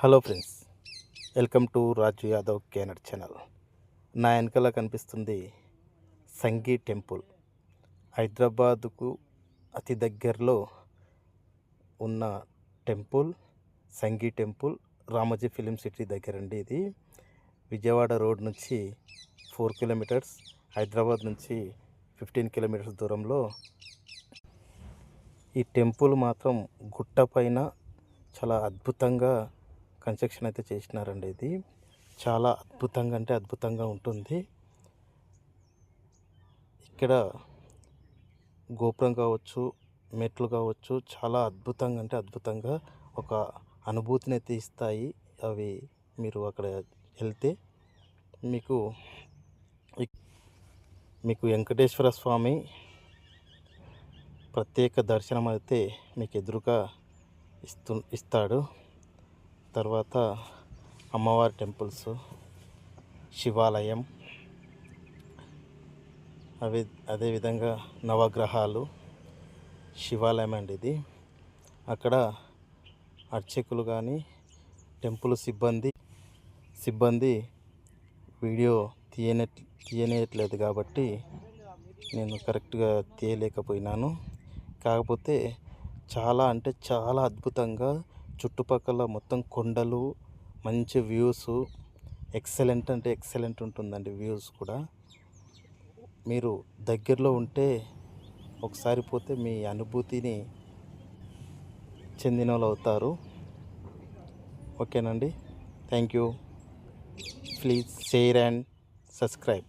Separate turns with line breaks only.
Hello friends, welcome to Raju Yadav corner channel. నా వెనకాల కనిపిస్తుంది సంగీ టెంపుల్. హైదరాబాదుకు అతి దగ్గరలో ఉన్న temple Sanghi temple. Ramoji film city దగ్గర అండి. ఇది విజయవాడ రోడ్ నుంచి 4 కిలోమీటర్స్, హైదరాబాద్ నుంచి 15 కిలోమీటర్స్ దూరంలో. ఈ టెంపుల్ మాత్రం గుట్ట పైన చాలా అద్భుతంగా కన్స్ట్రక్షన్ అయితే చేసినారండి. ఇది చాలా అద్భుతంగా అంటే అద్భుతంగా ఉంటుంది. ఇక్కడ గోపురం కావచ్చు, మెట్లు కావచ్చు, చాలా అద్భుతంగా అంటే అద్భుతంగా ఒక అనుభూతిని అయితే ఇస్తాయి. అవి మీరు అక్కడ వెళ్తే మీకు వెంకటేశ్వర స్వామి ప్రత్యేక దర్శనం అయితే మీకు ఎదురుగా ఇస్తాడు. తర్వాత అమ్మవారి టెంపుల్స్, శివాలయం, అదేవిధంగా నవగ్రహాలు, శివాలయం అండి ఇది. అక్కడ అర్చకులు కానీ టెంపుల్ సిబ్బంది వీడియో తీయనేయట్లేదు కాబట్టి నేను కరెక్ట్గా తీయలేకపోయినాను. కాకపోతే చాలా అంటే చాలా అద్భుతంగా చుట్టుపక్కల మొత్తం కొండలు, మంచి వ్యూస్, ఎక్సలెంట్ అంటే ఎక్సలెంట్ ఉంటుందండి. వ్యూస్ కూడా మీరు దగ్గరలో ఉంటే ఒకసారి పోతే మీ అనుభూతిని చెందిన వాళ్ళు అవుతారు. ఓకేనండి, thank you. Please share and subscribe.